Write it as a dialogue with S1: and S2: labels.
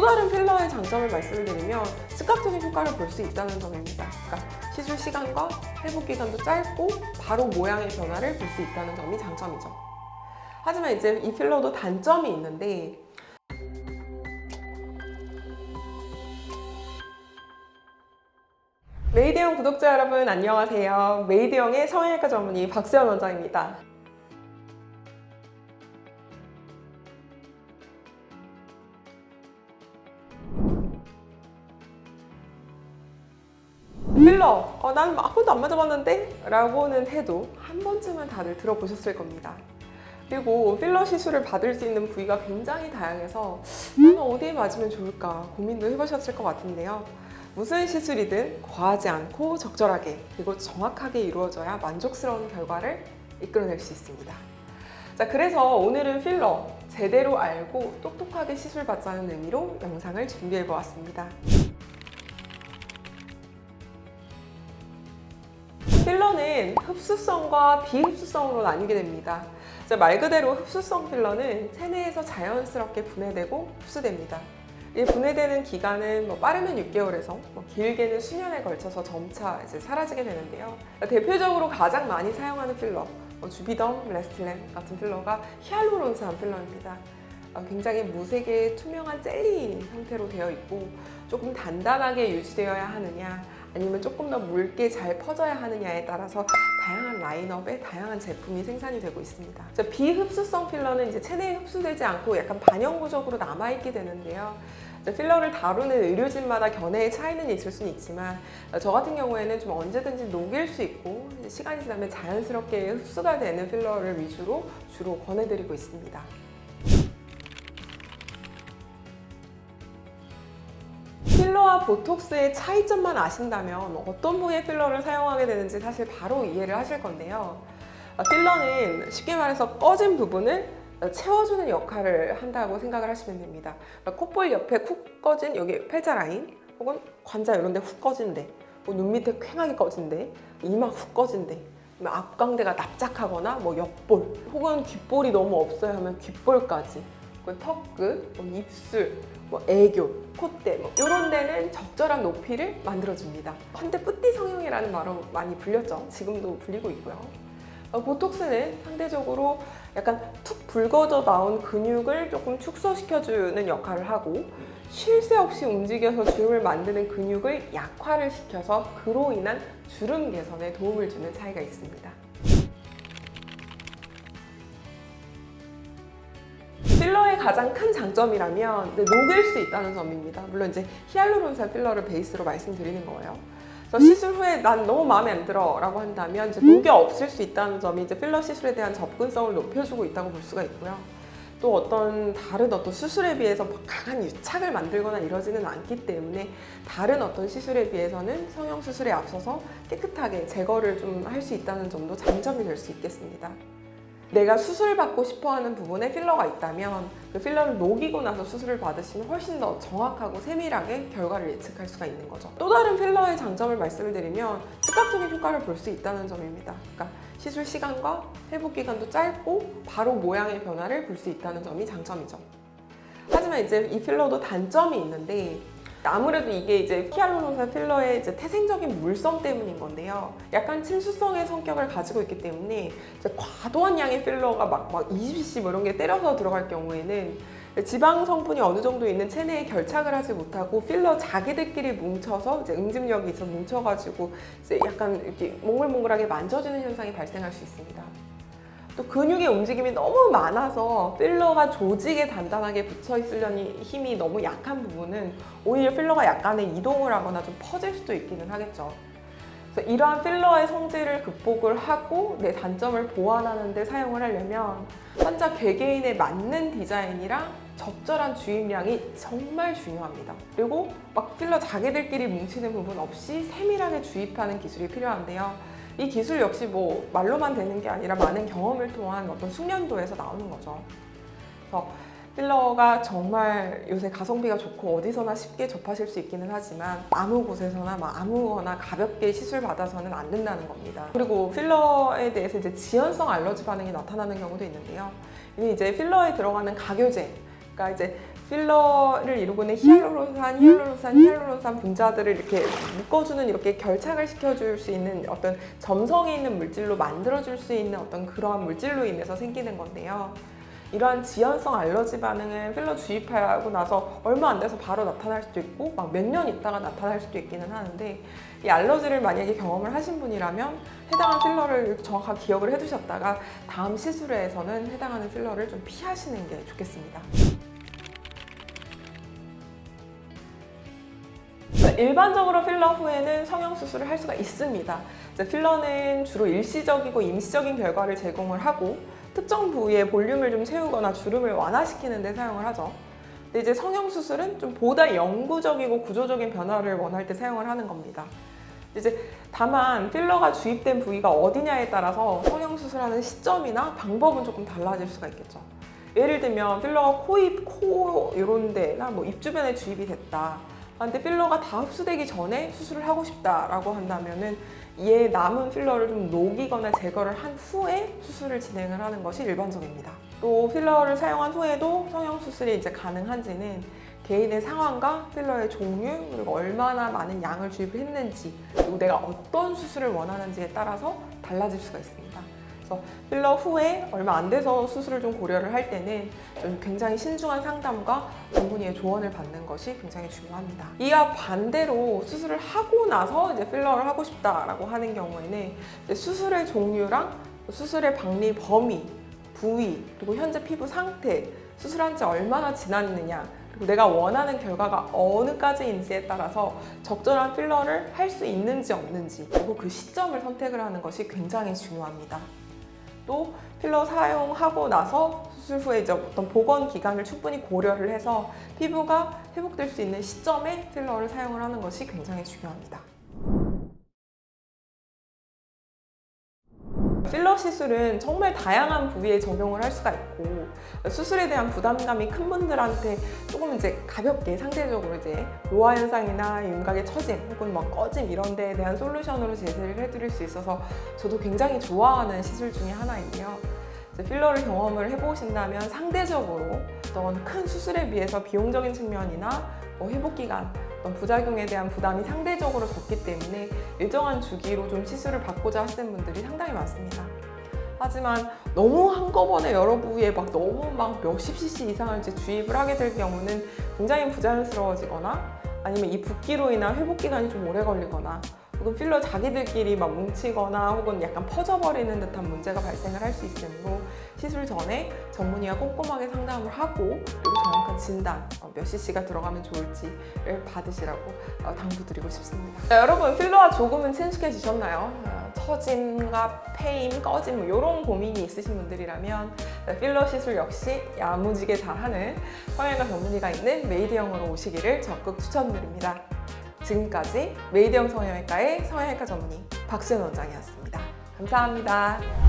S1: 다른 필러의 장점을 말씀을 드리면 즉각적인 효과를 볼 수 있다는 점입니다. 그러니까 시술 시간과 회복 기간도 짧고 바로 모양의 변화를 볼 수 있다는 점이 장점이죠. 하지만 이제 이 필러도 단점이 있는데, 메이드형 구독자 여러분 안녕하세요. 메이드형의 성형외과 전문의 박수연 원장입니다. 필러, 난 한 번도 안 맞아봤는데? 라고는 해도 한 번쯤은 다들 들어보셨을 겁니다. 그리고 필러 시술을 받을 수 있는 부위가 굉장히 다양해서 나는 어디에 맞으면 좋을까 고민도 해보셨을 것 같은데요. 무슨 시술이든 과하지 않고 적절하게 그리고 정확하게 이루어져야 만족스러운 결과를 이끌어낼 수 있습니다. 자, 그래서 오늘은 필러 제대로 알고 똑똑하게 시술 받자는 의미로 영상을 준비해 보았습니다. 필러는 흡수성과 비흡수성으로 나뉘게 됩니다. 말 그대로 흡수성 필러는 체내에서 자연스럽게 분해되고 흡수됩니다. 이 분해되는 기간은 빠르면 6개월에서 길게는 수년에 걸쳐서 점차 사라지게 되는데요. 대표적으로 가장 많이 사용하는 필러, 주비덤, 레스틸렌 같은 필러가 히알루론산 필러입니다. 굉장히 무색의 투명한 젤리 형태로 되어 있고 조금 단단하게 유지되어야 하느냐 아니면 조금 더 묽게 잘 퍼져야 하느냐에 따라서 다양한 라인업의 다양한 제품이 생산이 되고 있습니다. 비흡수성 필러는 이제 체내에 흡수되지 않고 약간 반영구적으로 남아있게 되는데요. 필러를 다루는 의료진마다 견해의 차이는 있을 수는 있지만 저 같은 경우에는 좀 언제든지 녹일 수 있고 시간이 지나면 자연스럽게 흡수가 되는 필러를 위주로 주로 권해드리고 있습니다. 필러와 보톡스의 차이점만 아신다면 어떤 부위의 필러를 사용하게 되는지 사실 바로 이해를 하실 건데요. 필러는 쉽게 말해서 꺼진 부분을 채워주는 역할을 한다고 생각을 하시면 됩니다. 콧볼 옆에 쿡 꺼진 여기 팔자 라인 혹은 관자 이런 데 훅 꺼진데 눈 밑에 퀭하게 꺼진데 이마 훅 꺼진데 앞광대가 납작하거나 옆볼 혹은 귓볼이 너무 없어야 하면 귓볼까지 턱끝, 입술, 애교, 콧대 이런 데는 적절한 높이를 만들어줍니다. 한때 뿌띠 성형이라는 말로 많이 불렸죠. 지금도 불리고 있고요. 보톡스는 상대적으로 약간 툭 붉어져 나온 근육을 조금 축소시켜주는 역할을 하고 쉴 새 없이 움직여서 주름을 만드는 근육을 약화를 시켜서 그로 인한 주름 개선에 도움을 주는 차이가 있습니다. 필러의 가장 큰 장점이라면 녹일 수 있다는 점입니다. 물론 이제 히알루론산 필러를 베이스로 말씀드리는 거예요. 그래서 시술 후에 난 너무 마음에 안 들어 라고 한다면 이제 녹이 없을 수 있다는 점이 이제 필러 시술에 대한 접근성을 높여주고 있다고 볼 수가 있고요. 또 다른 수술에 비해서 강한 유착을 만들거나 이러지는 않기 때문에 다른 시술에 비해서는 성형 수술에 앞서서 깨끗하게 제거를 좀 할 수 있다는 점도 장점이 될 수 있겠습니다. 내가 수술을 받고 싶어하는 부분에 필러가 있다면 그 필러를 녹이고 나서 수술을 받으시면 훨씬 더 정확하고 세밀하게 결과를 예측할 수가 있는 거죠. 또 다른 필러의 장점을 말씀을 드리면 즉각적인 효과를 볼 수 있다는 점입니다. 그러니까 시술 시간과 회복 기간도 짧고 바로 모양의 변화를 볼 수 있다는 점이 장점이죠. 하지만 이제 이 필러도 단점이 있는데 아무래도 이게 이제 히알루론산 필러의 태생적인 물성 때문인 건데요. 약간 침수성의 성격을 가지고 있기 때문에 과도한 양의 필러가 막 20cc 이런 게 때려서 들어갈 경우에는 지방 성분이 어느 정도 있는 체내에 결착을 하지 못하고 필러 자기들끼리 뭉쳐서 응집력이 있어 뭉쳐가지고 약간 이렇게 몽글몽글하게 만져지는 현상이 발생할 수 있습니다. 또 근육의 움직임이 너무 많아서 필러가 조직에 단단하게 붙어 있으려니 힘이 너무 약한 부분은 오히려 필러가 약간의 이동을 하거나 좀 퍼질 수도 있기는 하겠죠. 그래서 이러한 필러의 성질을 극복을 하고 내 단점을 보완하는 데 사용을 하려면 환자 개개인에 맞는 디자인이랑 적절한 주입량이 정말 중요합니다. 그리고 필러 자기들끼리 뭉치는 부분 없이 세밀하게 주입하는 기술이 필요한데요. 이 기술 역시 말로만 되는 게 아니라 많은 경험을 통한 숙련도에서 나오는 거죠. 그래서 필러가 정말 요새 가성비가 좋고 어디서나 쉽게 접하실 수 있기는 하지만 아무 곳에서나 아무거나 가볍게 시술 받아서는 안 된다는 겁니다. 그리고 필러에 대해서 지연성 알러지 반응이 나타나는 경우도 있는데요. 이제 필러에 들어가는 각효제, 그러니까 필러를 이루고 있는 히알루론산 분자들을 이렇게 묶어주는, 이렇게 결착을 시켜줄 수 있는 어떤 점성이 있는 물질로 만들어줄 수 있는 어떤 그러한 물질로 인해서 생기는 건데요. 이러한 지연성 알러지 반응은 필러 주입하고 나서 얼마 안 돼서 바로 나타날 수도 있고 막 몇 년 있다가 나타날 수도 있기는 하는데, 이 알러지를 만약에 경험을 하신 분이라면 해당한 필러를 정확하게 기억을 해두셨다가 다음 시술회에서는 해당하는 필러를 좀 피하시는 게 좋겠습니다. 일반적으로 필러 후에는 성형수술을 할 수가 있습니다. 필러는 주로 일시적이고 임시적인 결과를 제공을 하고 특정 부위의 볼륨을 좀 채우거나 주름을 완화시키는 데 사용을 하죠. 근데 이제 성형수술은 좀 보다 영구적이고 구조적인 변화를 원할 때 사용을 하는 겁니다. 이제 다만 필러가 주입된 부위가 어디냐에 따라서 성형수술하는 시점이나 방법은 조금 달라질 수가 있겠죠. 예를 들면 필러가 코 이런 데나 뭐 입 주변에 주입이 됐다. 근데 필러가 다 흡수되기 전에 수술을 하고 싶다라고 한다면은 이에 남은 필러를 좀 녹이거나 제거를 한 후에 수술을 진행을 하는 것이 일반적입니다. 또 필러를 사용한 후에도 성형수술이 이제 가능한지는 개인의 상황과 필러의 종류, 그리고 얼마나 많은 양을 주입을 했는지, 그리고 내가 어떤 수술을 원하는지에 따라서 달라질 수가 있습니다. 그래서 필러 후에 얼마 안 돼서 수술을 좀 고려를 할 때는 좀 굉장히 신중한 상담과 전문의의 조언을 받는 것이 굉장히 중요합니다. 이와 반대로 수술을 하고 나서 이제 필러를 하고 싶다라고 하는 경우에는 이제 수술의 종류랑 수술의 박리 범위, 부위, 그리고 현재 피부 상태, 수술한 지 얼마나 지났느냐, 그리고 내가 원하는 결과가 어느까지인지에 따라서 적절한 필러를 할 수 있는지 없는지, 그리고 그 시점을 선택을 하는 것이 굉장히 중요합니다. 또 필러 사용하고 나서 수술 후에 이제 어떤 복원 기간을 충분히 고려를 해서 피부가 회복될 수 있는 시점에 필러를 사용을 하는 것이 굉장히 중요합니다. 필러 시술은 정말 다양한 부위에 적용을 할 수가 있고, 수술에 대한 부담감이 큰 분들한테 조금 이제 가볍게 상대적으로 이제 노화 현상이나 윤곽의 처짐 혹은 막 꺼짐 이런 데에 대한 솔루션으로 제시를 해드릴 수 있어서 저도 굉장히 좋아하는 시술 중에 하나인데요. 필러를 경험을 해보신다면 상대적으로 어떤 큰 수술에 비해서 비용적인 측면이나 회복 기간, 어떤 부작용에 대한 부담이 상대적으로 적기 때문에 일정한 주기로 좀 시술을 받고자 하시는 분들이 상당히 많습니다. 하지만 너무 한꺼번에 여러 부위에 너무 몇십 cc 이상을 이제 주입을 하게 될 경우는 굉장히 부자연스러워지거나, 아니면 이 붓기로 인한 회복 기간이 좀 오래 걸리거나, 혹은 필러 자기들끼리 뭉치거나 혹은 약간 퍼져버리는 듯한 문제가 발생을 할 수 있으므로 시술 전에 전문의와 꼼꼼하게 상담을 하고, 그리고 정확한 진단, 몇 cc가 들어가면 좋을지를 받으시라고 당부드리고 싶습니다. 자, 여러분 필러와 조금은 친숙해지셨나요? 처짐과 페임, 꺼짐 이런 고민이 있으신 분들이라면 필러 시술 역시 야무지게 잘하는 성형외과 전문의가 있는 메이드형으로 오시기를 적극 추천드립니다. 지금까지 메이드형 성형외과의 성형외과 전문의 박수연 원장이었습니다. 감사합니다.